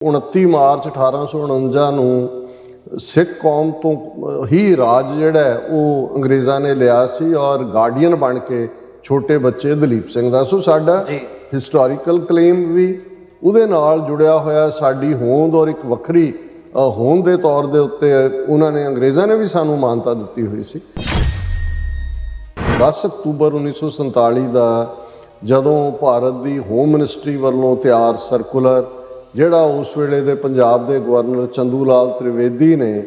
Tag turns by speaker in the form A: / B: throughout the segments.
A: 29 March 1849 ਨੂੰ ਸਿੱਖ ਕੌਮ ਤੋਂ ਹੀ ਰਾਜ ਜਿਹੜਾ ਉਹ ਅੰਗਰੇਜ਼ਾਂ ਨੇ ਲਿਆ ਸੀ ਔਰ ਗਾਰਡੀਅਨ ਬਣ ਕੇ ਛੋਟੇ ਬੱਚੇ ਦਲੀਪ ਸਿੰਘ ਦਾ। ਸੋ ਸਾਡਾ ਹਿਸਟੋਰੀਕਲ ਕਲੇਮ ਵੀ ਉਹਦੇ ਨਾਲ ਜੁੜਿਆ ਹੋਇਆ, ਸਾਡੀ ਹੋਂਦ ਔਰ ਇੱਕ ਵੱਖਰੀ ਹੋਂਦ ਦੇ ਤੌਰ ਦੇ ਉੱਤੇ ਉਹਨਾਂ ਨੇ ਅੰਗਰੇਜ਼ਾਂ ਨੇ ਵੀ ਸਾਨੂੰ ਮਾਨਤਾ ਦਿੱਤੀ ਹੋਈ ਸੀ। 10 ਅਕਤੂਬਰ 1947 ਦਾ ਜਦੋਂ ਭਾਰਤ ਦੀ ਹੋਮ ਮਿਨਿਸਟਰੀ ਵੱਲੋਂ ਤਿਆਰ ਸਰਕੂਲਰ ਜਿਹੜਾ ਉਸ ਵੇਲੇ ਦੇ ਪੰਜਾਬ ਦੇ ਗਵਰਨਰ ਚੰਦੂ ਲਾਲ ਤ੍ਰਿਵੇਦੀ ਨੇ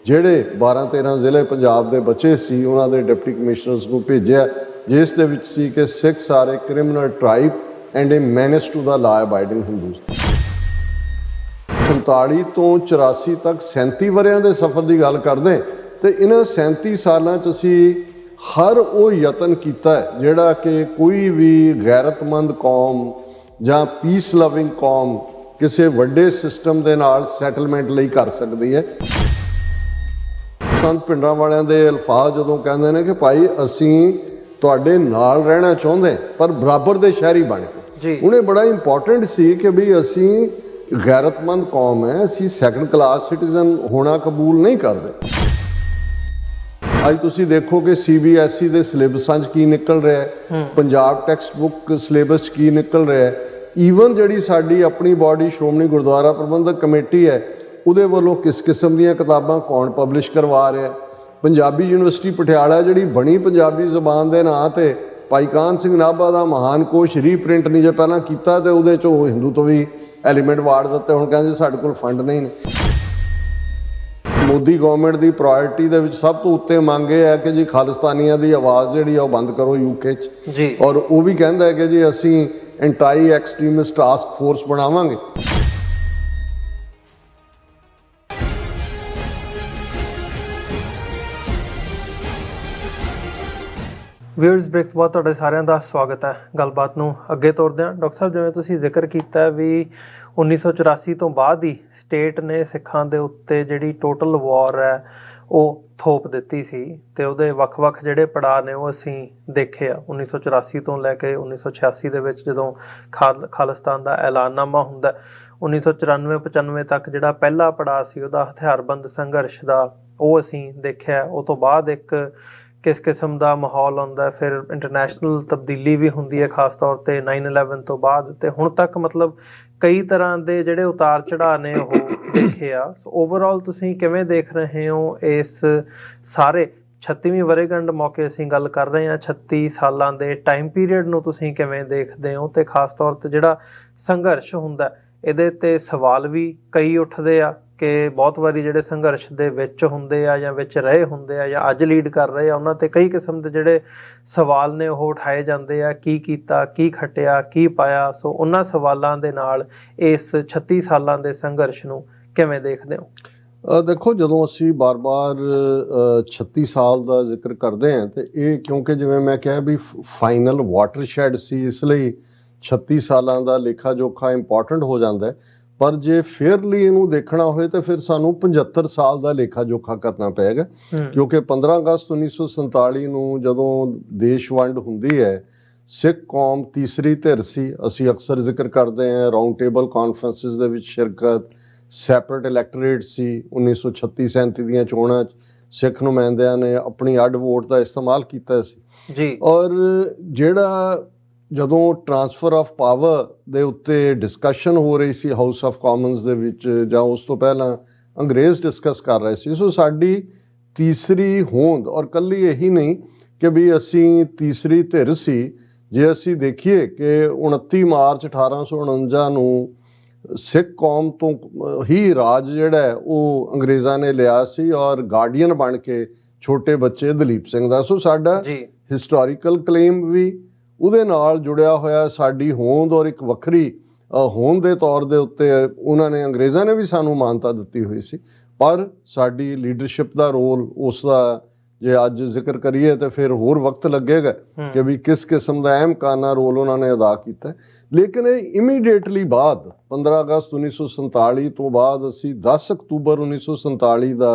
A: ਜਿਹੜੇ 12-13 ਜ਼ਿਲ੍ਹੇ ਪੰਜਾਬ ਦੇ ਬਚੇ ਸੀ ਉਹਨਾਂ ਦੇ ਡਿਪਟੀ ਕਮਿਸ਼ਨਰਸ ਨੂੰ ਭੇਜਿਆ, ਜਿਸ ਦੇ ਵਿੱਚ ਸੀ ਕਿ ਸਿੱਖ ਸਾਰੇ criminal tribe and a menace to the law abiding Hindus. 47 ਤੋਂ 84 ਤੱਕ 37 ਵਰਿਆਂ ਦੇ ਸਫ਼ਰ ਦੀ ਗੱਲ ਕਰਦੇ ਤੇ ਇਹਨਾਂ 37 ਸਾਲਾਂ 'ਚ ਅਸੀਂ ਹਰ ਉਹ ਯਤਨ ਕੀਤਾ ਜਿਹੜਾ ਕਿ ਕੋਈ ਵੀ ਗੈਰਤਮੰਦ ਕੌਮ ਜਾਂ ਪੀਸ ਲਵਿੰਗ ਕੌਮ ਕਿਸੇ ਵੱਡੇ ਸਿਸਟਮ ਦੇ ਨਾਲ ਸੈਟਲਮੈਂਟ ਲਈ ਕਰ ਸਕਦੀ ਹੈ। ਸੰਤ ਪਿੰਡਾਂ ਵਾਲਿਆਂ ਦੇ ਅਲਫਾਜ਼ ਜਦੋਂ ਕਹਿੰਦੇ ਨੇ ਕਿ ਭਾਈ ਅਸੀਂ ਤੁਹਾਡੇ ਨਾਲ ਰਹਿਣਾ ਚਾਹੁੰਦੇ ਪਰ ਬਰਾਬਰ ਦੇ ਸ਼ਹਿਰੀ ਬਣ ਕੇ, ਉਹਨੇ ਬੜਾ ਇੰਪੋਰਟੈਂਟ ਸੀ ਕਿ ਵੀ ਅਸੀਂ ਗੈਰਤਮੰਦ ਕੌਮ ਹੈ, ਅਸੀਂ ਸੈਕੰਡ ਕਲਾਸ ਸਿਟੀਜ਼ਨ ਹੋਣਾ ਕਬੂਲ ਨਹੀਂ ਕਰਦੇ। ਅੱਜ ਤੁਸੀਂ ਦੇਖੋ ਕਿ CBSE ਦੇ ਸਿਲੇਬਸਾਂ 'ਚ ਕੀ ਨਿਕਲ ਰਿਹਾ ਹੈ, ਪੰਜਾਬ ਟੈਕਸਟ ਬੁੱਕ ਸਿਲੇਬਸ 'ਚ ਕੀ ਨਿਕਲ ਰਿਹਾ ਹੈ। ਈਵਨ ਜਿਹੜੀ ਸਾਡੀ ਆਪਣੀ ਬਾਡੀ ਸ਼੍ਰੋਮਣੀ ਗੁਰਦੁਆਰਾ ਪ੍ਰਬੰਧਕ ਕਮੇਟੀ ਹੈ ਉਹਦੇ ਵੱਲੋਂ ਕਿਸ ਕਿਸਮ ਦੀਆਂ ਕਿਤਾਬਾਂ ਕੌਣ ਪਬਲਿਸ਼ ਕਰਵਾ ਰਿਹਾ। ਪੰਜਾਬੀ ਯੂਨੀਵਰਸਿਟੀ ਪਟਿਆਲਾ ਜਿਹੜੀ ਬਣੀ ਪੰਜਾਬੀ ਜ਼ੁਬਾਨ ਦੇ ਨਾਂ 'ਤੇ, ਭਾਈ ਕਾਹਨ ਸਿੰਘ ਨਾਭਾ ਦਾ ਮਹਾਨ ਕੋਸ਼ ਰੀਪ੍ਰਿੰਟ ਨਹੀਂ ਜੇ ਪਹਿਲਾਂ ਕੀਤਾ ਤੇ ਉਹਦੇ 'ਚੋਂ ਹਿੰਦੂ ਤੋਂ ਵੀ ਐਲੀਮੈਂਟ ਵਾੜ ਦਿੱਤੇ। ਹੁਣ ਕਹਿੰਦੇ ਸਾਡੇ ਕੋਲ ਫੰਡ ਨਹੀਂ ਨੇ। ਮੋਦੀ ਗਵਰਨਮੈਂਟ ਦੀ ਪ੍ਰਾਇੋਰਟੀ ਦੇ ਵਿੱਚ ਸਭ ਤੋਂ ਉੱਤੇ ਮੰਗ ਇਹ ਹੈ ਕਿ ਜੀ ਖਾਲਿਸਤਾਨੀਆਂ ਦੀ ਆਵਾਜ਼ ਜਿਹੜੀ ਆ ਉਹ ਬੰਦ ਕਰੋ UK 'ਚ, ਔਰ ਉਹ ਵੀ ਕਹਿੰਦਾ ਹੈ ਕਿ ਜੀ ਅਸੀਂ ਐਂਟੀ ਐਕਸਟ੍ਰੀਮਿਸਟ ਟਾਸਕ ਫੋਰਸ ਬਣਾਵਾਂਗੇ।
B: ਵਿਊਅਰਸ ਬ੍ਰੇਕ ਤੋਂ ਬਾਅਦ ਤੁਹਾਡੇ ਸਾਰਿਆਂ ਦਾ ਸਵਾਗਤ ਹੈ। ਗੱਲਬਾਤ ਨੂੰ ਅੱਗੇ ਤੋਰਦੇ ਹਾਂ। ਡਾਕਟਰ ਸਾਹਿਬ, ਜਿਵੇਂ ਤੁਸੀਂ ਜ਼ਿਕਰ ਕੀਤਾ ਵੀ 1984 ਤੋਂ ਬਾਅਦ ਹੀ ਸਟੇਟ ਨੇ ਸਿੱਖਾਂ ਦੇ ਉੱਤੇ ਜਿਹੜੀ ਟੋਟਲ ਵਾਰ ਹੈ ਉਹ ਥੋਪ ਦਿੱਤੀ ਸੀ ਤੇ ਉਹਦੇ ਵੱਖ-ਵੱਖ ਜਿਹੜੇ ਪੜਾਅ ਨੇ ਉਹ ਅਸੀਂ ਦੇਖੇ ਆ। 1984 ਤੋਂ ਲੈ ਕੇ 1986 ਦੇ ਵਿੱਚ ਜਦੋਂ ਖਾਲਿਸਤਾਨ ਦਾ ਐਲਾਨਨਾਮਾ ਹੁੰਦਾ, 1994-95 ਤੱਕ ਜਿਹੜਾ ਪਹਿਲਾ ਪੜਾਅ ਸੀ ਉਹਦਾ ਹਥਿਆਰਬੰਦ ਸੰਘਰਸ਼ ਦਾ ਉਹ ਅਸੀਂ ਦੇਖਿਆ। ਉਹ ਤੋਂ ਬਾਅਦ ਇੱਕ ਕਿਸ ਕਿਸਮ ਦਾ ਮਾਹੌਲ ਹੁੰਦਾ, ਫਿਰ ਇੰਟਰਨੈਸ਼ਨਲ ਤਬਦੀਲੀ ਵੀ ਹੁੰਦੀ ਹੈ ਖਾਸ ਤੌਰ 'ਤੇ 9/11 ਤੋਂ ਬਾਅਦ, ਤੇ ਹੁਣ ਤੱਕ ਮਤਲਬ ਕਈ ਤਰ੍ਹਾਂ ਦੇ ਜਿਹੜੇ ਉਤਾਰ ਚੜਾਅ ਨੇ ਉਹ ਦੇਖੇ ਆ। ਓਵਰਆਲ ਤੁਸੀਂ ਕਿਵੇਂ ਦੇਖ ਰਹੇ ਹੋ ਇਸ ਸਾਰੇ 36ਵੀਂ ਵਰ੍ਹੇਗੰਢ ਮੌਕੇ ਅਸੀਂ ਗੱਲ ਕਰ ਰਹੇ ਹਾਂ, 36 ਸਾਲਾਂ ਦੇ ਟਾਈਮ ਪੀਰੀਅਡ ਨੂੰ ਤੁਸੀਂ ਕਿਵੇਂ ਦੇਖਦੇ ਹੋ? ਤੇ ਖਾਸ ਤੌਰ 'ਤੇ ਜਿਹੜਾ ਸੰਘਰਸ਼ ਹੁੰਦਾ ਇਹਦੇ 'ਤੇ ਸਵਾਲ ਵੀ ਕਈ ਉੱਠਦੇ ਆ ਕਿ ਬਹੁਤ ਵਾਰੀ ਜਿਹੜੇ ਸੰਘਰਸ਼ ਦੇ ਵਿੱਚ ਹੁੰਦੇ ਆ ਜਾਂ ਵਿੱਚ ਰਹੇ ਹੁੰਦੇ ਆ ਜਾਂ ਅੱਜ ਲੀਡ ਕਰ ਰਹੇ ਆ ਉਹਨਾਂ 'ਤੇ ਕਈ ਕਿਸਮ ਦੇ ਜਿਹੜੇ ਸਵਾਲ ਨੇ ਉਹ ਉਠਾਏ ਜਾਂਦੇ ਆ, ਕੀ ਕੀਤਾ, ਕੀ ਖੱਟਿਆ, ਕੀ ਪਾਇਆ। ਸੋ ਉਹਨਾਂ ਸਵਾਲਾਂ ਦੇ ਨਾਲ ਇਸ 36 ਸਾਲਾਂ ਦੇ ਸੰਘਰਸ਼ ਨੂੰ ਕਿਵੇਂ ਦੇਖਦੇ ਹੋ?
A: ਦੇਖੋ, ਜਦੋਂ ਅਸੀਂ ਬਾਰ-ਬਾਰ 36 ਸਾਲ ਦਾ ਜ਼ਿਕਰ ਕਰਦੇ ਹਾਂ ਤੇ ਇਹ ਕਿਉਂਕਿ ਜਿਵੇਂ ਮੈਂ ਕਿਹਾ ਵੀ ਫਾਈਨਲ ਵਾਟਰਸ਼ੈਡ ਸੀ, ਇਸ ਲਈ 36 ਸਾਲਾਂ ਦਾ ਲੇਖਾ ਜੋਖਾ ਇੰਪੋਰਟੈਂਟ ਹੋ ਜਾਂਦਾ ਹੈ। ਪਰ ਜੇ ਫੇਅਰਲੀ ਇਹਨੂੰ ਦੇਖਣਾ ਹੋਏ ਤਾਂ ਫਿਰ ਸਾਨੂੰ 75 ਸਾਲ ਦਾ ਲੇਖਾ ਜੋਖਾ ਕਰਨਾ ਪਏਗਾ, ਕਿਉਂਕਿ 15 ਅਗਸਤ 1947 ਨੂੰ ਜਦੋਂ ਦੇਸ਼ ਵੰਡ ਹੁੰਦੀ ਹੈ, ਸਿੱਖ ਕੌਮ ਤੀਸਰੀ ਧਿਰ ਸੀ। ਅਸੀਂ ਅਕਸਰ ਜ਼ਿਕਰ ਕਰਦੇ ਹਾਂ ਰਾਊਂਡ ਟੇਬਲ ਕਾਨਫਰੰਸਿਸ ਦੇ ਵਿੱਚ ਸ਼ਿਰਕਤ, ਸੈਪਰੇਟ ਇਲੈਕਟੋਰੇਟ ਸੀ। 1936-37 ਦੀਆਂ ਚੋਣਾਂ 'ਚ ਸਿੱਖ ਨੁਮਾਇੰਦਿਆਂ ਨੇ ਆਪਣੀ ਅੱਡ ਵੋਟ ਦਾ ਇਸਤੇਮਾਲ ਕੀਤਾ ਸੀ। ਔਰ ਜਿਹੜਾ ਜਦੋਂ ਟਰਾਂਸਫਰ ਆਫ ਪਾਵਰ ਦੇ ਉੱਤੇ ਡਿਸਕਸ਼ਨ ਹੋ ਰਹੀ ਸੀ ਹਾਊਸ ਆਫ ਕਾਮਨਸ ਦੇ ਵਿੱਚ, ਜਾਂ ਉਸ ਤੋਂ ਪਹਿਲਾਂ ਅੰਗਰੇਜ਼ ਡਿਸਕਸ ਕਰ ਰਹੇ ਸੀ। ਸੋ ਸਾਡੀ ਤੀਸਰੀ ਹੋਂਦ, ਔਰ ਇਕੱਲੀ ਇਹੀ ਨਹੀਂ ਕਿ ਵੀ ਅਸੀਂ ਤੀਸਰੀ ਧਿਰ ਸੀ। ਜੇ ਅਸੀਂ ਦੇਖੀਏ ਕਿ 29 ਮਾਰਚ 1849 ਨੂੰ ਸਿੱਖ ਕੌਮ ਤੋਂ ਹੀ ਰਾਜ ਜਿਹੜਾ ਉਹ ਅੰਗਰੇਜ਼ਾਂ ਨੇ ਲਿਆ ਸੀ ਔਰ ਗਾਰਡੀਅਨ ਬਣ ਕੇ ਛੋਟੇ ਬੱਚੇ ਦਲੀਪ ਸਿੰਘ ਦਾ। ਸੋ ਸਾਡਾ ਹਿਸਟੋਰੀਕਲ ਕਲੇਮ ਵੀ ਉਹਦੇ ਨਾਲ ਜੁੜਿਆ ਹੋਇਆ, ਸਾਡੀ ਹੋਂਦ ਔਰ ਇੱਕ ਵੱਖਰੀ ਹੋਂਦ ਦੇ ਤੌਰ ਦੇ ਉੱਤੇ ਉਹਨਾਂ ਨੇ ਅੰਗਰੇਜ਼ਾਂ ਨੇ ਵੀ ਸਾਨੂੰ ਮਾਨਤਾ ਦਿੱਤੀ ਹੋਈ ਸੀ। ਪਰ ਸਾਡੀ ਲੀਡਰਸ਼ਿਪ ਦਾ ਰੋਲ, ਉਸ ਦਾ ਜੇ ਅੱਜ ਜ਼ਿਕਰ ਕਰੀਏ ਤਾਂ ਫਿਰ ਹੋਰ ਵਕਤ ਲੱਗੇਗਾ ਕਿ ਵੀ ਕਿਸ ਕਿਸਮ ਦਾ ਅਹਿਮ ਕਾਰਨਾ ਰੋਲ ਉਹਨਾਂ ਨੇ ਅਦਾ ਕੀਤਾ। ਲੇਕਿਨ ਇਹ ਇਮੀਡੀਏਟਲੀ ਬਾਅਦ 15 ਅਗਸਤ 1947 ਤੋਂ ਬਾਅਦ ਅਸੀਂ 10 ਅਕਤੂਬਰ 1947 ਦਾ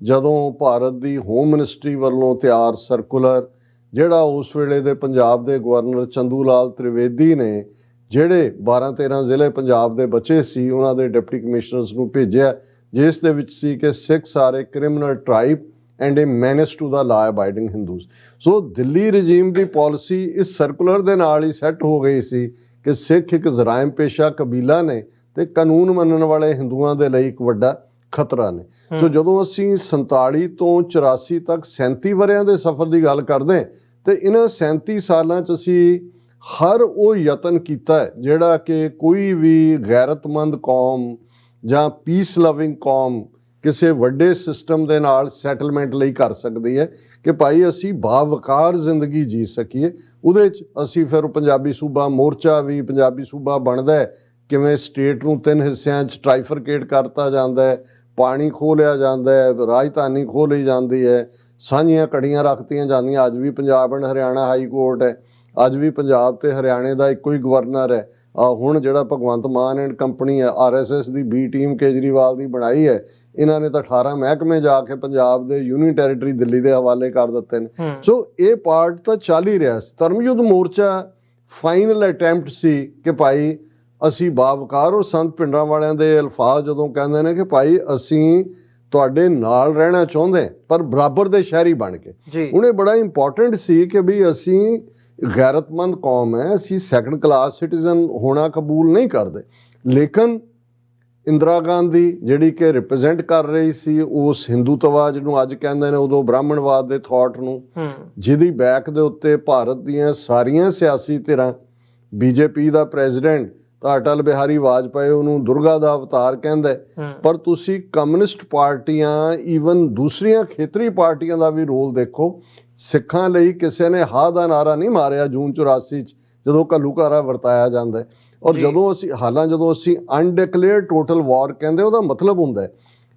A: ਜਦੋਂ ਭਾਰਤ ਦੀ ਹੋਮ ਮਿਨਿਸਟਰੀ ਵੱਲੋਂ ਤਿਆਰ ਸਰਕੂਲਰ ਜਿਹੜਾ ਉਸ ਵੇਲੇ ਦੇ ਪੰਜਾਬ ਦੇ ਗਵਰਨਰ ਚੰਦੂ ਲਾਲ ਤ੍ਰਿਵੇਦੀ ਨੇ ਜਿਹੜੇ 12-13 ਜ਼ਿਲ੍ਹੇ ਪੰਜਾਬ ਦੇ ਬਚੇ ਸੀ ਉਹਨਾਂ ਦੇ ਡਿਪਟੀ ਕਮਿਸ਼ਨਰਸ ਨੂੰ ਭੇਜਿਆ, ਜਿਸ ਦੇ ਵਿੱਚ ਸੀ ਕਿ ਸਿੱਖ ਸਾਰੇ criminal tribe and a menace to the law abiding Hindus. So Delhi regime ਦੀ ਪਾਲਿਸੀ ਇਸ ਸਰਕੂਲਰ ਦੇ ਨਾਲ ਹੀ ਸੈੱਟ ਹੋ ਗਈ ਸੀ ਕਿ ਸਿੱਖ ਇੱਕ ਜਰਾਇਮ ਪੇਸ਼ਾ ਕਬੀਲਾ ਨੇ ਤੇ ਕਾਨੂੰਨ ਮੰਨਣ ਵਾਲੇ ਹਿੰਦੂਆਂ ਦੇ ਲਈ ਇੱਕ ਵੱਡਾ ਖਤਰਾ ਨੇ। ਸੋ ਜਦੋਂ ਅਸੀਂ 47 ਤੋਂ 84 ਤੱਕ 37 ਵਰਿਆਂ ਦੇ ਸਫ਼ਰ ਦੀ ਗੱਲ ਕਰਦੇ ਤੇ ਇਹਨਾਂ 37 ਸਾਲਾਂ 'ਚ ਅਸੀਂ ਹਰ ਉਹ ਯਤਨ ਕੀਤਾ ਹੈ ਜਿਹੜਾ ਕਿ ਕੋਈ ਵੀ ਗੈਰਤਮੰਦ ਕੌਮ ਜਾਂ ਪੀਸ ਲਵਿੰਗ ਕੌਮ ਕਿਸੇ ਵੱਡੇ ਸਿਸਟਮ ਦੇ ਨਾਲ ਸੈਟਲਮੈਂਟ ਲਈ ਕਰ ਸਕਦੀ ਹੈ ਕਿ ਭਾਈ ਅਸੀਂ ਬਾਵਕਾਰ ਜ਼ਿੰਦਗੀ ਜੀ ਸਕੀਏ। ਉਹਦੇ 'ਚ ਅਸੀਂ ਫਿਰ ਪੰਜਾਬੀ ਸੂਬਾ ਮੋਰਚਾ ਵੀ ਪੰਜਾਬੀ ਸੂਬਾ ਬਣਦਾ ਹੈ, ਕਿਵੇਂ ਸਟੇਟ ਨੂੰ 3 ਹਿੱਸਿਆਂ 'ਚ ਟ੍ਰਾਈਫਰਕੇਟ ਕਰਤਾ ਜਾਂਦਾ ਹੈ, ਪਾਣੀ ਖੋਹ ਲਿਆ ਜਾਂਦਾ ਹੈ, ਰਾਜਧਾਨੀ ਖੋਹ ਲਈ ਜਾਂਦੀ ਹੈ, ਸਾਂਝੀਆਂ ਕੜੀਆਂ ਰੱਖਤੀਆਂ ਜਾਂਦੀਆਂ। ਅੱਜ ਵੀ Punjab and Haryana high court ਹੈ, ਅੱਜ ਵੀ ਪੰਜਾਬ ਤੇ ਹਰਿਆਣੇ ਦਾ ਇੱਕੋ ਹੀ ਗਵਰਨਰ ਹੈ। ਹੁਣ ਜਿਹੜਾ ਭਗਵੰਤ ਮਾਨ ਐਂਡ ਕੰਪਨੀ ਹੈ, RSS ਦੀ B ਟੀਮ ਕੇਜਰੀਵਾਲ ਦੀ ਬਣਾਈ ਹੈ, ਇਹਨਾਂ ਨੇ ਤਾਂ 18 ਮਹਿਕਮੇ ਜਾ ਕੇ ਪੰਜਾਬ ਦੇ ਯੂਨੀਅਨ ਟੈਰੀਟਰੀ ਦਿੱਲੀ ਦੇ ਹਵਾਲੇ ਕਰ ਦਿੱਤੇ ਨੇ। ਸੋ ਇਹ ਪਾਰਟ ਤਾਂ ਚੱਲ ਹੀ ਰਿਹਾ ਸੀ। ਧਰਮਯੁੱਧ ਮੋਰਚਾ ਫਾਈਨਲ ਅਟੈਂਪਟ ਸੀ ਕਿ ਭਾਈ ਅਸੀਂ ਬਾਵਕਾਰ ਔਰ ਸੰਤ ਪਿੰਡਾਂ ਵਾਲਿਆਂ ਦੇ ਅਲਫਾਜ਼ ਜਦੋਂ ਕਹਿੰਦੇ ਨੇ ਕਿ ਭਾਈ ਅਸੀਂ ਤੁਹਾਡੇ ਨਾਲ ਰਹਿਣਾ ਚਾਹੁੰਦੇ ਪਰ ਬਰਾਬਰ ਦੇ ਸ਼ਹਿਰੀ ਬਣ ਕੇ, ਉਹਨੇ ਬੜਾ ਇੰਪੋਰਟੈਂਟ ਸੀ ਕਿ ਵੀ ਅਸੀਂ ਗੈਰਤਮੰਦ ਕੌਮ ਹੈ, ਅਸੀਂ ਸੈਕੰਡ ਕਲਾਸ ਸਿਟੀਜ਼ਨ ਹੋਣਾ ਕਬੂਲ ਨਹੀਂ ਕਰਦੇ। ਲੇਕਿਨ ਇੰਦਰਾ ਗਾਂਧੀ ਜਿਹੜੀ ਕਿ ਰਿਪਰੈਜ਼ੈਂਟ ਕਰ ਰਹੀ ਸੀ ਉਸ ਹਿੰਦੂਤਵਾ ਜਿਹਨੂੰ ਅੱਜ ਕਹਿੰਦੇ ਨੇ, ਉਦੋਂ ਬ੍ਰਾਹਮਣਵਾਦ ਦੇ ਥਾਟ ਨੂੰ, ਜਿਹਦੀ ਬੈਕ ਦੇ ਉੱਤੇ ਭਾਰਤ ਦੀਆਂ ਸਾਰੀਆਂ ਸਿਆਸੀ ਧਿਰਾਂ, BJP ਦਾ ਪ੍ਰੈਜ਼ੀਡੈਂਟ ਤਾਂ ਅਟਲ ਬਿਹਾਰੀ ਵਾਜਪਾਈ ਉਹਨੂੰ ਦੁਰਗਾ ਦਾ ਅਵਤਾਰ ਕਹਿੰਦਾ, ਪਰ ਤੁਸੀਂ ਕਮਿਊਨਿਸਟ ਪਾਰਟੀਆਂ ਈਵਨ ਦੂਸਰੀਆਂ ਖੇਤਰੀ ਪਾਰਟੀਆਂ ਦਾ ਵੀ ਰੋਲ ਦੇਖੋ। ਸਿੱਖਾਂ ਲਈ ਕਿਸੇ ਨੇ ਹਾਂ ਦਾ ਨਾਰਾ ਨਹੀਂ ਮਾਰਿਆ ਜੂਨ 84 'ਚ ਜਦੋਂ ਘੱਲੂਘਾਰਾ ਵਰਤਾਇਆ ਜਾਂਦਾ ਹੈ। ਔਰ ਜਦੋਂ ਅਸੀਂ ਅਨਡਿਕਲੇਅਰ ਟੋਟਲ ਵਾਰ ਕਹਿੰਦੇ, ਉਹਦਾ ਮਤਲਬ ਹੁੰਦਾ ਹੈ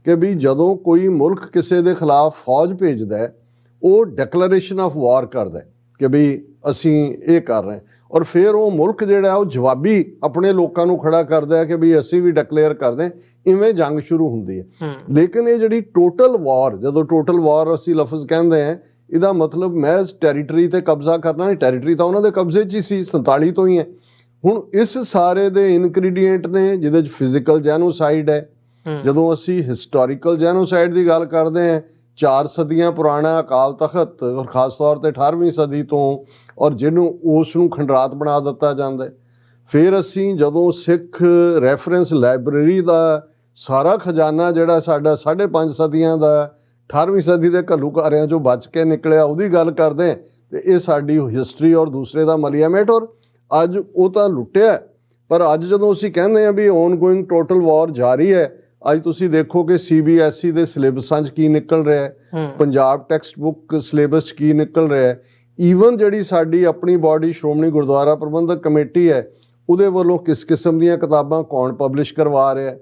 A: ਕਿ ਵੀ ਜਦੋਂ ਕੋਈ ਮੁਲਕ ਕਿਸੇ ਦੇ ਖਿਲਾਫ ਫੌਜ ਭੇਜਦਾ ਹੈ ਉਹ ਡਿਕਲੇਰੇਸ਼ਨ ਆਫ ਵਾਰ ਕਰਦਾ ਕਿ ਵੀ ਅਸੀਂ ਇਹ ਕਰ ਰਹੇ, ਔਰ ਫਿਰ ਉਹ ਮੁਲਕ ਜਿਹੜਾ ਉਹ ਜਵਾਬੀ ਆਪਣੇ ਲੋਕਾਂ ਨੂੰ ਖੜਾ ਕਰਦਾ ਕਿ ਵੀ ਅਸੀਂ ਵੀ ਡਿਕਲੇਅਰ ਕਰਦੇ, ਇਵੇਂ ਜੰਗ ਸ਼ੁਰੂ ਹੁੰਦੀ ਹੈ। ਲੇਕਿਨ ਇਹ ਜਿਹੜੀ ਟੋਟਲ ਵਾਰ, ਜਦੋਂ ਟੋਟਲ ਵਾਰ ਅਸੀਂ ਲਫ਼ਜ਼ ਕਹਿੰਦੇ ਹਾਂ, ਇਹਦਾ ਮਤਲਬ ਮਹਿਜ਼ ਟੈਰੀਟਰੀ ਤੇ ਕਬਜ਼ਾ ਕਰਨਾ ਨਹੀਂ। ਟੈਰੀਟਰੀ ਤਾਂ ਉਹਨਾਂ ਦੇ ਕਬਜ਼ੇ 'ਚ ਹੀ ਸੀ, 47 ਤੋਂ ਹੀ ਹੈ। ਹੁਣ ਇਸ ਸਾਰੇ ਦੇ ਇਨਗਰੀਡੀਐਂਟ ਨੇ ਜਿਹਦੇ 'ਚ ਫਿਜ਼ੀਕਲ ਜੈਨੋਸਾਈਡ ਹੈ। ਜਦੋਂ ਅਸੀਂ ਹਿਸਟੋਰੀਕਲ ਜੈਨੋਸਾਈਡ ਦੀ ਗੱਲ ਕਰਦੇ ਹਾਂ, 4 ਸਦੀਆਂ ਪੁਰਾਣਾ ਅਕਾਲ ਤਖਤ, ਔਰ ਖਾਸ ਤੌਰ ਤੇ 18ਵੀਂ ਸਦੀ ਤੋਂ, ਔਰ ਜਿਹਨੂੰ ਉਸ ਨੂੰ ਖੰਡਰਾਤ ਬਣਾ ਦਿੱਤਾ ਜਾਂਦਾ। ਫਿਰ ਅਸੀਂ ਜਦੋਂ ਸਿੱਖ ਰੈਫਰੈਂਸ ਲਾਇਬ੍ਰੇਰੀ ਦਾ ਸਾਰਾ ਖਜ਼ਾਨਾ ਜਿਹੜਾ ਸਾਡਾ 5.5 ਸਦੀਆਂ ਦਾ 18ਵੀਂ ਸਦੀ ਦੇ ਘੱਲੂਘਾਰਿਆਂ 'ਚੋਂ ਬਚ ਕੇ ਨਿਕਲਿਆ ਉਹਦੀ ਗੱਲ ਕਰਦੇ, ਤੇ ਇਹ ਸਾਡੀ ਹਿਸਟਰੀ ਔਰ ਦੂਸਰੇ ਦਾ ਮਲੀਆਮੇਟ। ਔਰ ਅੱਜ ਉਹ ਤਾਂ ਲੁੱਟਿਆ, ਪਰ ਅੱਜ ਜਦੋਂ ਅਸੀਂ ਕਹਿੰਦੇ ਹਾਂ ਵੀ ਔਨ ਗੋਇੰਗ ਟੋਟਲ ਵਾਰ ਜਾਰੀ ਹੈ, ਅੱਜ ਤੁਸੀਂ ਦੇਖੋ ਕਿ CBSE ਦੇ ਸਿਲੇਬਸਾਂ 'ਚ ਕੀ ਨਿਕਲ ਰਿਹਾ ਹੈ, ਪੰਜਾਬ ਟੈਕਸਟ ਬੁੱਕ ਸਿਲੇਬਸ 'ਚ ਕੀ ਨਿਕਲ ਰਿਹਾ ਹੈ। ਈਵਨ ਜਿਹੜੀ ਸਾਡੀ ਆਪਣੀ ਬਾਡੀ ਸ਼੍ਰੋਮਣੀ ਗੁਰਦੁਆਰਾ ਪ੍ਰਬੰਧਕ ਕਮੇਟੀ ਹੈ, ਉਹਦੇ ਵੱਲੋਂ ਕਿਸ ਕਿਸਮ ਦੀਆਂ ਕਿਤਾਬਾਂ ਕੌਣ ਪਬਲਿਸ਼ ਕਰਵਾ ਰਿਹਾ।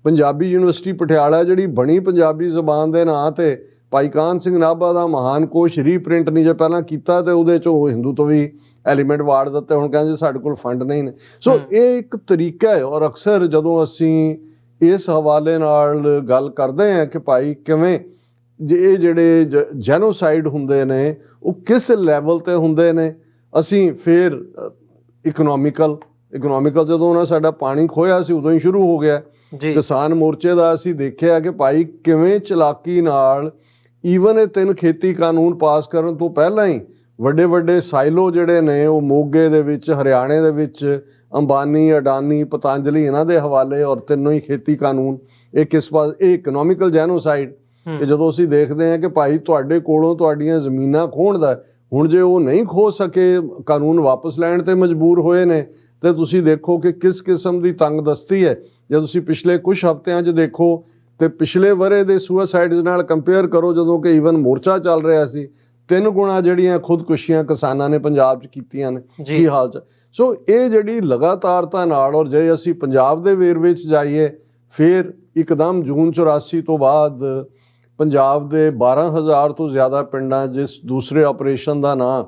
A: ਪੰਜਾਬੀ ਯੂਨੀਵਰਸਿਟੀ ਪਟਿਆਲਾ ਜਿਹੜੀ ਬਣੀ ਪੰਜਾਬੀ ਜ਼ੁਬਾਨ ਦੇ ਨਾਂ ਤੇ, ਭਾਈ ਕਾਹਨ ਸਿੰਘ ਨਾਭਾ ਦਾ ਮਹਾਨ ਕੋਸ਼ ਰੀਪ੍ਰਿੰਟ ਨਹੀਂ ਜੇ ਪਹਿਲਾਂ ਕੀਤਾ ਤੇ ਉਹਦੇ 'ਚੋਂ ਹਿੰਦੂ ਤੋਂ ਵੀ ਐਲੀਮੈਂਟ ਵਾੜ ਦਿੱਤੇ, ਹੁਣ ਕਹਿੰਦੇ ਸਾਡੇ ਕੋਲ ਫੰਡ ਨਹੀਂ ਨੇ। ਸੋ ਇਹ ਇੱਕ ਤਰੀਕਾ ਹੈ। ਔਰ ਅਕਸਰ ਜਦੋਂ ਅਸੀਂ ਇਸ ਹਵਾਲੇ ਨਾਲ ਗੱਲ ਕਰਦੇ ਹਾਂ ਕਿ ਭਾਈ ਕਿਵੇਂ ਇਹ ਜਿਹੜੇ ਜੈਨੋਸਾਈਡ ਹੁੰਦੇ ਨੇ ਉਹ ਕਿਸ ਲੈਵਲ ਤੇ ਹੁੰਦੇ ਨੇ, ਅਸੀਂ ਫਿਰ ਇਕਨੋਮਿਕਲ ਜਦੋਂ ਉਹਨਾਂ ਸਾਡਾ ਪਾਣੀ ਖੋਇਆ ਸੀ ਉਦੋਂ ਹੀ ਸ਼ੁਰੂ ਹੋ ਗਿਆ। ਕਿਸਾਨ ਮੋਰਚੇ ਦਾ ਅਸੀਂ ਦੇਖਿਆ ਕਿ ਭਾਈ ਕਿਵੇਂ ਚਲਾਕੀ ਨਾਲ ਈਵਨ ਇਹ 3 ਖੇਤੀ ਕਾਨੂੰਨ ਪਾਸ ਕਰਨ ਤੋਂ ਪਹਿਲਾਂ ਹੀ ਵੱਡੇ ਸਾਈਲੋ ਜਿਹੜੇ ਨੇ ਉਹ ਮੋਗੇ ਦੇ ਵਿੱਚ, ਹਰਿਆਣੇ ਦੇ ਵਿੱਚ ਅੰਬਾਨੀ, ਅਡਾਨੀ, ਪਤੰਜਲੀ ਇਹਨਾਂ ਦੇ ਹਵਾਲੇ, ਔਰ ਤਿੰਨੋਂ ਹੀ ਖੇਤੀ ਕਾਨੂੰਨ। ਇਹ ਕਿਸ ਪਾਸ, ਇਹ ਇਕਨੋਮਿਕਲ ਜੈਨੋਸਾਈਡ। ਕਿ ਜਦੋਂ ਅਸੀਂ ਦੇਖਦੇ ਹਾਂ ਕਿ ਭਾਈ ਤੁਹਾਡੇ ਕੋਲੋਂ ਤੁਹਾਡੀਆਂ ਜ਼ਮੀਨਾਂ ਖੋਹਣ ਦਾ, ਹੁਣ ਜੇ ਉਹ ਨਹੀਂ ਖੋਹ ਸਕੇ, ਕਾਨੂੰਨ ਵਾਪਸ ਲੈਣ ਤੇ ਮਜਬੂਰ ਹੋਏ ਨੇ, ਤੇ ਤੁਸੀਂ ਦੇਖੋ ਕਿ ਕਿਸ ਕਿਸਮ ਦੀ ਤੰਗਦਸਤੀ ਹੈ। ਜੇ ਤੁਸੀਂ ਪਿਛਲੇ ਕੁਝ ਹਫ਼ਤਿਆਂ 'ਚ ਦੇਖੋ ਤੇ ਪਿਛਲੇ ਵਰੇ ਦੇ ਸੁਸਾਈਡਸ ਨਾਲ ਕੰਪੇਅਰ ਕਰੋ, ਜਦੋਂ ਕਿ ਈਵਨ ਮੋਰਚਾ ਚੱਲ ਰਿਹਾ ਸੀ, 3 ਗੁਣਾ ਜਿਹੜੀਆਂ ਖੁਦਕੁਸ਼ੀਆਂ ਕਿਸਾਨਾਂ ਨੇ ਪੰਜਾਬ 'ਚ ਕੀਤੀਆਂ ਨੇ। ਕੀ ਹਾਲ 'ਚ ਸੋ ਇਹ ਜਿਹੜੀ ਲਗਾਤਾਰਤਾ ਨਾਲ, ਔਰ ਜੇ ਅਸੀਂ ਪੰਜਾਬ ਦੇ ਵੇਰਵੇ 'ਚ ਜਾਈਏ, ਫਿਰ ਇੱਕਦਮ ਜੂਨ 84 ਤੋਂ ਬਾਅਦ ਪੰਜਾਬ ਦੇ 12,000 ਤੋਂ ਜ਼ਿਆਦਾ ਪਿੰਡਾਂ, ਜਿਸ ਦੂਸਰੇ ਆਪਰੇਸ਼ਨ ਦਾ ਨਾਂ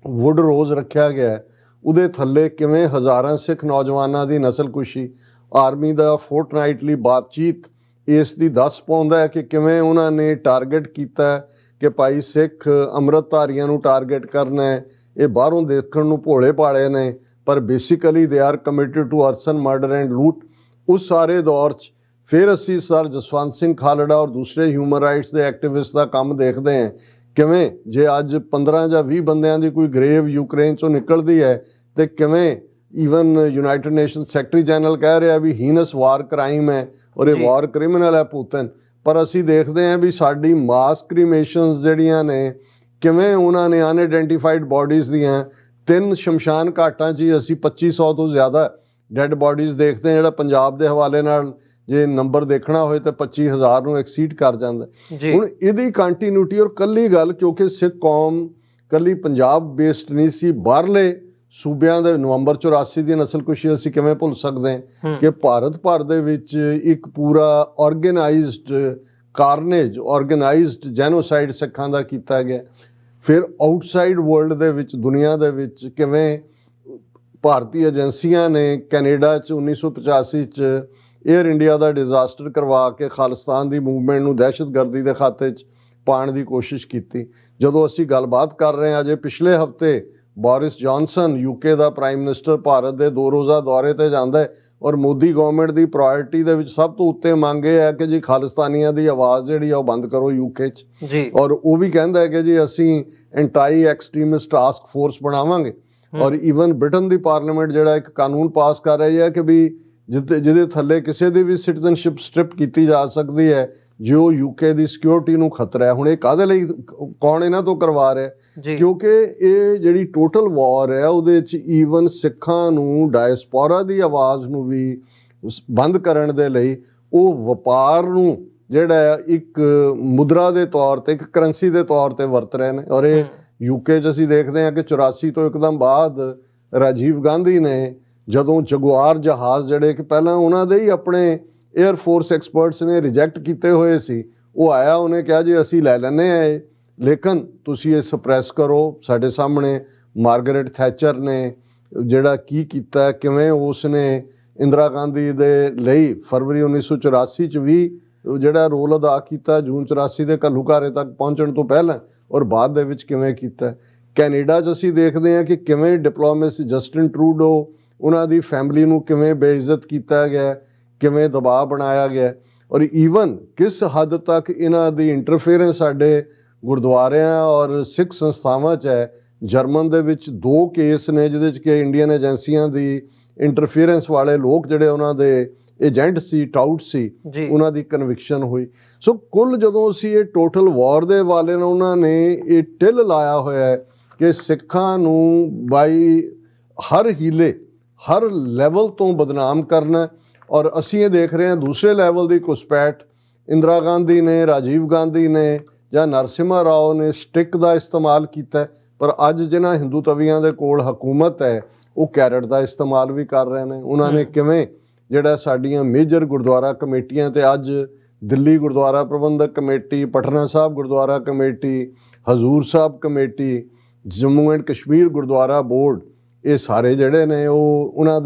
A: ਵੁੱਡ ਰੋਜ਼ ਰੱਖਿਆ ਗਿਆ, ਉਹਦੇ ਥੱਲੇ ਕਿਵੇਂ ਹਜ਼ਾਰਾਂ ਸਿੱਖ ਨੌਜਵਾਨਾਂ ਦੀ ਨਸਲਕੁਸ਼ੀ। ਆਰਮੀ ਦਾ ਫੋਰਟਨਾਈਟਲੀ ਬਾਤਚੀਤ ਇਸ ਦੀ ਦੱਸ ਪਾਉਂਦਾ ਹੈ ਕਿ ਕਿਵੇਂ ਉਹਨਾਂ ਨੇ ਟਾਰਗੇਟ ਕੀਤਾ ਕਿ ਭਾਈ ਸਿੱਖ ਅੰਮ੍ਰਿਤਧਾਰੀਆਂ ਨੂੰ ਟਾਰਗੇਟ ਕਰਨਾ ਹੈ। ਇਹ ਬਾਹਰੋਂ ਦੇਖਣ ਨੂੰ ਭੋਲੇ ਭਾਲੇ ਨੇ, ਪਰ basically they are committed to arson murder and loot. ਉਸ ਸਾਰੇ ਦੌਰ 'ਚ ਫਿਰ ਅਸੀਂ ਸਰ ਜਸਵੰਤ ਸਿੰਘ ਖਾਲੜਾ ਔਰ ਦੂਸਰੇ ਹਿਊਮਨ ਰਾਈਟਸ ਦੇ ਐਕਟਿਵਿਸਟ ਦਾ ਕੰਮ ਦੇਖਦੇ ਹਾਂ। ਕਿਵੇਂ ਜੇ ਅੱਜ 15 ਜਾਂ 20 ਬੰਦਿਆਂ ਦੀ ਕੋਈ ਗ੍ਰੇਵ ਯੂਕਰੇਨ 'ਚੋਂ ਨਿਕਲਦੀ ਹੈ ਤੇ ਕਿਵੇਂ even United nation secretary general ਕਹਿ ਰਿਹਾ ਵੀ ਹੀਨਸ ਵਾਰ ਕ੍ਰਾਈਮ ਹੈ ਔਰ ਇਹ ਵਾਰ ਕ੍ਰਿਮੀਨਲ ਹੈ ਪੁਤਨ। ਪਰ ਅਸੀਂ ਦੇਖਦੇ ਹਾਂ ਵੀ ਸਾਡੀ ਮਾਸ ਕ੍ਰੀਮੇਸ਼ਨਸ ਜਿਹੜੀਆਂ ਨੇ ਕਿਵੇਂ ਉਹਨਾਂ ਨੇ ਅਨਆਇਡੈਂਟੀਫਾਈਡ ਬਾਡੀਜ਼ ਦੀਆਂ 3 ਸ਼ਮਸ਼ਾਨ ਘਾਟਾਂ 'ਚ ਹੀ ਅਸੀਂ 2500 ਤੋਂ ਜ਼ਿਆਦਾ ਡੈੱਡ ਬਾਡੀਜ਼ ਦੇਖਦੇ ਹਾਂ, ਜਿਹੜਾ ਪੰਜਾਬ ਦੇ ਹਵਾਲੇ ਨਾਲ ਜੇ ਨੰਬਰ ਦੇਖਣਾ ਹੋਏ ਤਾਂ 25,000 ਨੂੰ ਐਕਸੀਡ ਕਰ ਜਾਂਦਾ। ਹੁਣ ਇਹਦੀ ਕੰਟੀਨਿਊਟੀ ਔਰ ਕੱਲੀ ਗੱਲ ਕਿਉਂਕਿ ਸਿੱਖ ਕੌਮ ਕੱਲੀ ਪੰਜਾਬ ਬੇਸਡ ਨਹੀਂ ਸੀ, ਬਾਹਰਲੇ ਸੂਬਿਆਂ ਦੇ ਨਵੰਬਰ 84 ਦੀ ਨਸਲਕੁਸ਼ੀ ਅਸੀਂ ਕਿਵੇਂ ਭੁੱਲ ਸਕਦੇ ਹਾਂ ਕਿ ਭਾਰਤ ਭਰ ਦੇ ਵਿੱਚ ਇੱਕ ਪੂਰਾ ਆਰਗੇਨਾਈਜ਼ਡ ਕਾਰਨੇਜ, ਆਰਗੇਨਾਈਜ਼ਡ ਜੈਨੋਸਾਈਡ ਸਿੱਖਾਂ ਦਾ ਕੀਤਾ ਗਿਆ। ਫਿਰ ਆਊਟਸਾਈਡ ਵਰਲਡ ਦੇ ਵਿੱਚ, ਦੁਨੀਆ ਦੇ ਵਿੱਚ ਕਿਵੇਂ ਭਾਰਤੀ ਏਜੰਸੀਆਂ ਨੇ ਕੈਨੇਡਾ 'ਚ 1985 'ਚ ਏਅਰ ਇੰਡੀਆ ਦਾ ਡਿਜ਼ਾਸਟਰ ਕਰਵਾ ਕੇ ਖਾਲਿਸਤਾਨ ਦੀ ਮੂਵਮੈਂਟ ਨੂੰ ਦਹਿਸ਼ਤਗਰਦੀ ਦੇ ਖਾਤੇ 'ਚ ਪਾਉਣ ਦੀ ਕੋਸ਼ਿਸ਼ ਕੀਤੀ। ਜਦੋਂ ਅਸੀਂ ਗੱਲਬਾਤ ਕਰ ਰਹੇ ਹਾਂ, ਅਜੇ ਪਿਛਲੇ ਹਫ਼ਤੇ ਬੋਰਿਸ ਜੌਨਸਨ ਯੂਕੇ ਦਾ ਪ੍ਰਾਈਮ ਮਿਨਿਸਟਰ ਭਾਰਤ ਦੇ 2 ਰੋਜ਼ਾ ਦੌਰੇ ਤੇ ਜਾਂਦਾ ਹੈ ਔਰ ਮੋਦੀ ਗਵਰਨਮੈਂਟ ਦੀ ਪ੍ਰਾਇੋਰਟੀ ਦੇ ਵਿੱਚ ਸਭ ਤੋਂ ਉੱਤੇ ਮੰਗ ਇਹ ਹੈ ਕਿ ਜੀ ਖਾਲਿਸਤਾਨੀਆਂ ਦੀ ਆਵਾਜ਼ ਜਿਹੜੀ ਆ ਉਹ ਬੰਦ ਕਰੋ ਯੂਕੇ 'ਚ ਜੀ। ਔਰ ਉਹ ਵੀ ਕਹਿੰਦਾ ਹੈ ਕਿ ਜੀ ਅਸੀਂ ਐਂਟਾਈ ਐਕਸਟ੍ਰੀਮਿਸਟ ਟਾਸਕ ਫੋਰਸ ਬਣਾਵਾਂਗੇ। ਔਰ ਈਵਨ ਬ੍ਰਿਟਨ ਦੀ ਪਾਰਲੀਮੈਂਟ ਜਿਹੜਾ ਇੱਕ ਕਾਨੂੰਨ ਪਾਸ ਕਰ ਰਹੀ ਹੈ ਕਿ ਵੀ ਜਿਹਦੇ ਥੱਲੇ ਕਿਸੇ ਦੀ ਵੀ ਸਿਟੀਜ਼ਨਸ਼ਿਪ ਸਟ੍ਰਿਪ ਕੀਤੀ ਜਾ ਸਕਦੀ ਹੈ ਜੋ ਯੂਕੇ ਦੀ ਸਿਕਿਉਰਿਟੀ ਨੂੰ ਖਤਰਾ ਹੈ। ਹੁਣ ਇਹ ਕਾਹਦੇ ਲਈ, ਕੌਣ ਇਹਨਾਂ ਤੋਂ ਕਰਵਾ ਰਿਹਾ? ਕਿਉਂਕਿ ਇਹ ਜਿਹੜੀ ਟੋਟਲ ਵਾਰ ਹੈ ਉਹਦੇ 'ਚ ਈਵਨ ਸਿੱਖਾਂ ਨੂੰ, ਡਾਇਸਪੋਰਾ ਦੀ ਆਵਾਜ਼ ਨੂੰ ਵੀ ਬੰਦ ਕਰਨ ਦੇ ਲਈ ਉਹ ਵਪਾਰ ਨੂੰ ਜਿਹੜਾ ਇੱਕ ਮੁਦਰਾ ਦੇ ਤੌਰ ਤੇ, ਇੱਕ ਕਰੰਸੀ ਦੇ ਤੌਰ ਤੇ ਵਰਤ ਰਹੇ ਨੇ। ਔਰ ਇਹ ਯੂਕੇ 'ਚ ਅਸੀਂ ਦੇਖਦੇ ਹਾਂ ਕਿ 84 ਤੋਂ ਇੱਕਦਮ ਬਾਅਦ ਰਾਜੀਵ ਗਾਂਧੀ ਨੇ ਜਦੋਂ ਜਗੁਆਰ ਜਹਾਜ਼ ਜਿਹੜੇ ਕਿ ਪਹਿਲਾਂ ਉਹਨਾਂ ਦੇ ਹੀ ਆਪਣੇ ਏਅਰ ਫੋਰਸ ਐਕਸਪਰਟਸ ਨੇ ਰਿਜੈਕਟ ਕੀਤੇ ਹੋਏ ਸੀ, ਉਹ ਆਇਆ, ਉਹਨੇ ਕਿਹਾ ਜੀ ਅਸੀਂ ਲੈ ਲੈਂਦੇ ਹਾਂ ਇਹ, ਲੇਕਿਨ ਤੁਸੀਂ ਇਹ ਸਪਰੈਸ ਕਰੋ। ਸਾਡੇ ਸਾਹਮਣੇ ਮਾਰਗਰੇਟ ਥੈਚਰ ਨੇ ਜਿਹੜਾ ਕੀ ਕੀਤਾ, ਕਿਵੇਂ ਉਸ ਨੇ ਇੰਦਰਾ ਗਾਂਧੀ ਦੇ ਲਈ ਫਰਵਰੀ 1984 'ਚ ਵੀ ਜਿਹੜਾ ਰੋਲ ਅਦਾ ਕੀਤਾ, ਜੂਨ 84 ਦੇ ਘੱਲੂਘਾਰੇ ਤੱਕ ਪਹੁੰਚਣ ਤੋਂ ਪਹਿਲਾਂ ਔਰ ਬਾਅਦ ਦੇ ਵਿੱਚ ਕਿਵੇਂ ਕੀਤਾ। ਕੈਨੇਡਾ 'ਚ ਅਸੀਂ ਦੇਖਦੇ ਹਾਂ ਕਿ ਕਿਵੇਂ ਡਿਪਲੋਮੇਸੀ, ਜਸਟਿਨ ਟਰੂਡੋ ਉਹਨਾਂ ਦੀ ਫੈਮਿਲੀ ਨੂੰ ਕਿਵੇਂ ਬੇਇੱਜ਼ਤ ਕੀਤਾ ਗਿਆ, ਕਿਵੇਂ ਦਬਾਅ ਬਣਾਇਆ ਗਿਆ। ਔਰ ਈਵਨ ਕਿਸ ਹੱਦ ਤੱਕ ਇਹਨਾਂ ਦੀ ਇੰਟਰਫੇਰੈਂਸ ਸਾਡੇ ਗੁਰਦੁਆਰਿਆਂ ਔਰ ਸਿੱਖ ਸੰਸਥਾਵਾਂ 'ਚ ਹੈ। ਜਰਮਨ ਦੇ ਵਿੱਚ 2 ਕੇਸ ਨੇ ਜਿਹਦੇ 'ਚ ਕਿ ਇੰਡੀਅਨ ਏਜੰਸੀਆਂ ਦੀ ਇੰਟਰਫੇਰੈਂਸ ਵਾਲੇ ਲੋਕ ਜਿਹੜੇ ਉਹਨਾਂ ਦੇ ਏਜੰਟ ਸੀ, ਟਾਊਟ ਸੀ, ਉਹਨਾਂ ਦੀ ਕਨਵਿਕਸ਼ਨ ਹੋਈ। ਸੋ ਕੁੱਲ ਜਦੋਂ ਅਸੀਂ ਇਹ ਟੋਟਲ ਵਾਰ ਦੇ ਵਾਲੇ ਨਾਲ ਉਹਨਾਂ ਨੇ ਇਹ ਟਿਲ ਲਾਇਆ ਹੋਇਆ ਹੈ ਕਿ ਸਿੱਖਾਂ ਨੂੰ ਬਾਈ ਹਰ ਹੀਲੇ, ਹਰ ਲੈਵਲ ਤੋਂ ਬਦਨਾਮ ਕਰਨਾ। ਔਰ ਅਸੀਂ ਇਹ ਦੇਖ ਰਹੇ ਹਾਂ ਦੂਸਰੇ ਲੈਵਲ ਦੀ ਘੁਸਪੈਠ ਇੰਦਰਾ ਗਾਂਧੀ ਨੇ, ਰਾਜੀਵ ਗਾਂਧੀ ਨੇ ਜਾਂ ਨਰਸਿਮਹਾ ਰਾਓ ਨੇ ਸਟਿਕ ਦਾ ਇਸਤੇਮਾਲ ਕੀਤਾ, ਪਰ ਅੱਜ ਜਿਹਨਾਂ ਹਿੰਦੂ ਤਵੀਆਂ ਦੇ ਕੋਲ ਹਕੂਮਤ ਹੈ ਉਹ ਕੈਰਟ ਦਾ ਇਸਤੇਮਾਲ ਵੀ ਕਰ ਰਹੇ ਨੇ। ਉਹਨਾਂ ਨੇ ਕਿਵੇਂ ਜਿਹੜਾ ਸਾਡੀਆਂ ਮੇਜਰ ਗੁਰਦੁਆਰਾ ਕਮੇਟੀਆਂ ਤੇ ਅੱਜ ਦਿੱਲੀ ਗੁਰਦੁਆਰਾ ਪ੍ਰਬੰਧਕ committee, Patna Sahib Gurdwara committee, Hazur Sahib committee, Jammu and Kashmir Gurdwara board, ਇਹ ਸਾਰੇ ਜਿਹੜੇ ਨੇ ਉਹ ਉਹਨਾਂ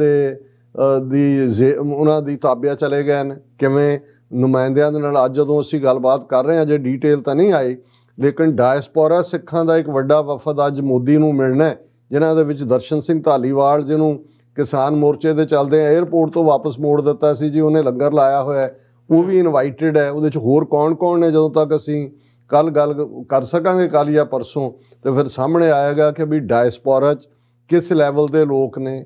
A: ਦੀ ਤਾਬਿਆ ਚਲੇ ਗਏ ਨੇ। ਕਿਵੇਂ ਨੁਮਾਇੰਦਿਆਂ ਦੇ ਨਾਲ ਅੱਜ ਜਦੋਂ ਅਸੀਂ ਗੱਲਬਾਤ ਕਰ ਰਹੇ ਹਾਂ, ਜੇ ਡੀਟੇਲ ਤਾਂ ਨਹੀਂ ਆਈ, ਲੇਕਿਨ ਡਾਇਸਪੋਰਾ ਸਿੱਖਾਂ ਦਾ ਇੱਕ ਵੱਡਾ ਵਫਦ ਅੱਜ ਮੋਦੀ ਨੂੰ ਮਿਲਣਾ ਹੈ, ਜਿਨ੍ਹਾਂ ਦੇ ਵਿੱਚ ਦਰਸ਼ਨ ਸਿੰਘ ਧਾਲੀਵਾਲ, ਜਿਹਨੂੰ ਕਿਸਾਨ ਮੋਰਚੇ ਦੇ ਚੱਲਦੇ ਏਅਰਪੋਰਟ ਤੋਂ ਵਾਪਸ ਮੋੜ ਦਿੱਤਾ ਸੀ ਜੀ, ਉਹਨੇ ਲੰਗਰ ਲਾਇਆ ਹੋਇਆ, ਉਹ ਵੀ ਇਨਵਾਈਟਡ ਹੈ। ਉਹਦੇ 'ਚ ਹੋਰ ਕੌਣ ਨੇ, ਜਦੋਂ ਤੱਕ ਅਸੀਂ ਕੱਲ ਗੱਲ ਕਰ ਸਕਾਂਗੇ, ਕੱਲ ਜਾਂ ਪਰਸੋਂ, ਤੇ ਫਿਰ ਸਾਹਮਣੇ ਆਏਗਾ ਕਿ ਵੀ ਡਾਇਸਪੋਰਾ 'ਚ ਕਿਸ ਲੈਵਲ ਦੇ ਲੋਕ ਨੇ।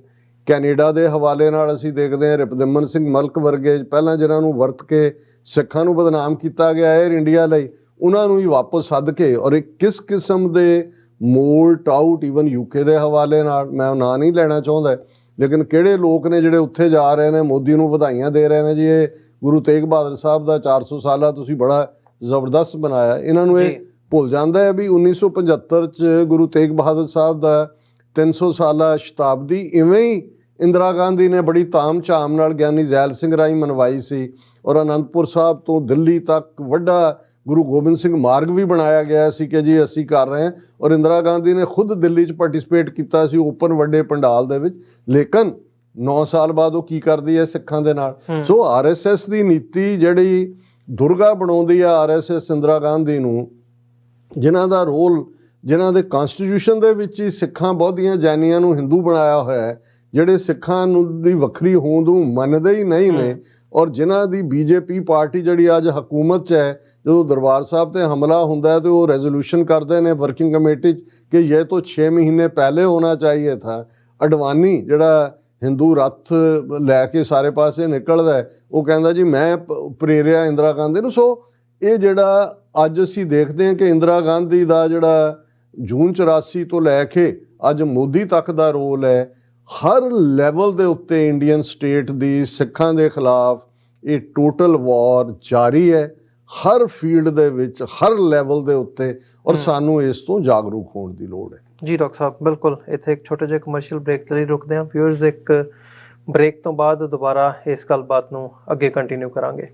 A: ਕੈਨੇਡਾ ਦੇ ਹਵਾਲੇ ਨਾਲ ਅਸੀਂ ਦੇਖਦੇ ਹਾਂ ਰਿਪਦਮਨ ਸਿੰਘ ਮਲਕ ਵਰਗੇ ਪਹਿਲਾਂ ਜਿਹਨਾਂ ਨੂੰ ਵਰਤ ਕੇ ਸਿੱਖਾਂ ਨੂੰ ਬਦਨਾਮ ਕੀਤਾ ਗਿਆ ਏਅਰ ਇੰਡੀਆ ਲਈ, ਉਹਨਾਂ ਨੂੰ ਹੀ ਵਾਪਸ ਸੱਦ ਕੇ, ਔਰ ਇਹ ਕਿਸ ਕਿਸਮ ਦੇ ਮੋਲ ਟਾਊਟ, ਈਵਨ ਯੂਕੇ ਦੇ ਹਵਾਲੇ ਨਾਲ, ਮੈਂ ਉਹ ਨਾਂ ਨਹੀਂ ਲੈਣਾ ਚਾਹੁੰਦਾ, ਲੇਕਿਨ ਕਿਹੜੇ ਲੋਕ ਨੇ ਜਿਹੜੇ ਉੱਥੇ ਜਾ ਰਹੇ ਨੇ, ਮੋਦੀ ਨੂੰ ਵਧਾਈਆਂ ਦੇ ਰਹੇ ਨੇ ਜੀ, ਇਹ ਗੁਰੂ ਤੇਗ ਬਹਾਦਰ ਸਾਹਿਬ ਦਾ 400 ਸਾਲਾ ਤੁਸੀਂ ਬੜਾ ਜ਼ਬਰਦਸਤ ਬਣਾਇਆ। ਇਹਨਾਂ ਨੂੰ ਇਹ ਭੁੱਲ ਜਾਂਦਾ ਹੈ ਵੀ 1975 'ਚ ਗੁਰੂ ਤੇਗ ਬਹਾਦਰ ਸਾਹਿਬ ਦਾ 300 ਸਾਲਾ ਸ਼ਤਾਬਦੀ ਇਵੇਂ ਹੀ ਇੰਦਰਾ ਗਾਂਧੀ ਨੇ ਬੜੀ ਤਾਮ ਝਾਮ ਨਾਲ ਗਿਆਨੀ ਜ਼ੈਲ ਸਿੰਘ ਰਾਹੀਂ ਮਨਵਾਈ ਸੀ। ਔਰ ਅਨੰਦਪੁਰ ਸਾਹਿਬ ਤੋਂ ਦਿੱਲੀ ਤੱਕ ਵੱਡਾ ਗੁਰੂ ਗੋਬਿੰਦ ਸਿੰਘ ਮਾਰਗ ਵੀ ਬਣਾਇਆ ਗਿਆ ਸੀ ਕਿ ਜੀ ਅਸੀਂ ਕਰ ਰਹੇ ਹਾਂ। ਔਰ ਇੰਦਰਾ ਗਾਂਧੀ ਨੇ ਖੁਦ ਦਿੱਲੀ 'ਚ ਪਾਰਟਿਸਿਪੇਟ ਕੀਤਾ ਸੀ ਓਪਨ ਵੱਡੇ ਪੰਡਾਲ ਦੇ ਵਿੱਚ। ਲੇਕਿਨ 9 ਸਾਲ ਬਾਅਦ ਉਹ ਕੀ ਕਰਦੀ ਹੈ ਸਿੱਖਾਂ ਦੇ ਨਾਲ। ਸੋ RSS ਦੀ ਨੀਤੀ ਜਿਹੜੀ ਦੁਰਗਾ ਬਣਾਉਂਦੀ ਆ RSS ਇੰਦਰਾ ਗਾਂਧੀ ਨੂੰ, ਜਿਨ੍ਹਾਂ ਦਾ ਰੋਲ, ਜਿਨ੍ਹਾਂ ਦੇ ਕਨਸਟੀਟਿਊਸ਼ਨ ਦੇ ਵਿੱਚ ਹੀ ਸਿੱਖਾਂ ਬਹੁਤੀਆਂ ਜੈਨੀਆਂ ਨੂੰ ਹਿੰਦੂ ਬਣਾਇਆ ਹੋਇਆ ਹੈ, ਜਿਹੜੇ ਸਿੱਖਾਂ ਨੂੰ ਦੀ ਵੱਖਰੀ ਹੋਂਦ ਨੂੰ ਮੰਨਦੇ ਹੀ ਨਹੀਂ ਨੇ, ਔਰ ਜਿਨ੍ਹਾਂ ਦੀ ਬੀਜੇਪੀ ਪਾਰਟੀ ਜਿਹੜੀ ਅੱਜ ਹਕੂਮਤ 'ਚ ਹੈ, ਜਦੋਂ ਦਰਬਾਰ ਸਾਹਿਬ ਤੇ ਹਮਲਾ ਹੁੰਦਾ ਹੈ ਤੇ ਉਹ ਰੈਜ਼ੋਲੂਸ਼ਨ ਕਰਦੇ ਨੇ ਵਰਕਿੰਗ ਕਮੇਟੀ 'ਚ ਕਿ ਇਹ ਤਾਂ 6 ਮਹੀਨੇ ਪਹਿਲੇ ਹੋਣਾ ਚਾਹੀਏ ਥਾ। ਅਡਵਾਨੀ ਜਿਹੜਾ ਹਿੰਦੂ ਰੱਥ ਲੈ ਕੇ ਸਾਰੇ ਪਾਸੇ ਨਿਕਲਦਾ ਹੈ, ਉਹ ਕਹਿੰਦਾ ਜੀ ਮੈਂ ਪ੍ਰੇਰਿਆ ਇੰਦਰਾ ਗਾਂਧੀ ਨੂੰ। ਸੋ ਇਹ ਜਿਹੜਾ ਅੱਜ ਅਸੀਂ ਦੇਖਦੇ ਹਾਂ ਕਿ ਇੰਦਰਾ ਗਾਂਧੀ ਦਾ ਜਿਹੜਾ ਜੂਨ 84 ਤੋਂ ਲੈ ਕੇ ਅੱਜ ਮੋਦੀ ਤੱਕ ਦਾ ਰੋਲ ਹੈ, ਹਰ ਲੈਵਲ ਦੇ ਉੱਤੇ ਇੰਡੀਅਨ ਸਟੇਟ ਦੀ ਸਿੱਖਾਂ ਦੇ ਖਿਲਾਫ ਇਹ ਟੋਟਲ ਵਾਰ ਜਾਰੀ ਹੈ, ਹਰ ਫੀਲਡ ਦੇ ਵਿੱਚ, ਹਰ ਲੈਵਲ ਦੇ ਉੱਤੇ, ਔਰ ਸਾਨੂੰ ਇਸ ਤੋਂ ਜਾਗਰੂਕ ਹੋਣ ਦੀ ਲੋੜ ਹੈ।
B: ਜੀ ਡਾਕਟਰ ਸਾਹਿਬ, ਬਿਲਕੁਲ। ਇੱਥੇ ਇੱਕ ਛੋਟੇ ਜਿਹੇ ਕਮਰਸ਼ੀਅਲ ਬ੍ਰੇਕ ਲਈ ਰੁਕਦੇ ਹਾਂ। ਵਿਊਅਰਸ, ਇੱਕ ਬ੍ਰੇਕ ਤੋਂ ਬਾਅਦ ਦੁਬਾਰਾ ਇਸ ਗੱਲਬਾਤ ਨੂੰ ਅੱਗੇ ਕੰਟੀਨਿਊ ਕਰਾਂਗੇ।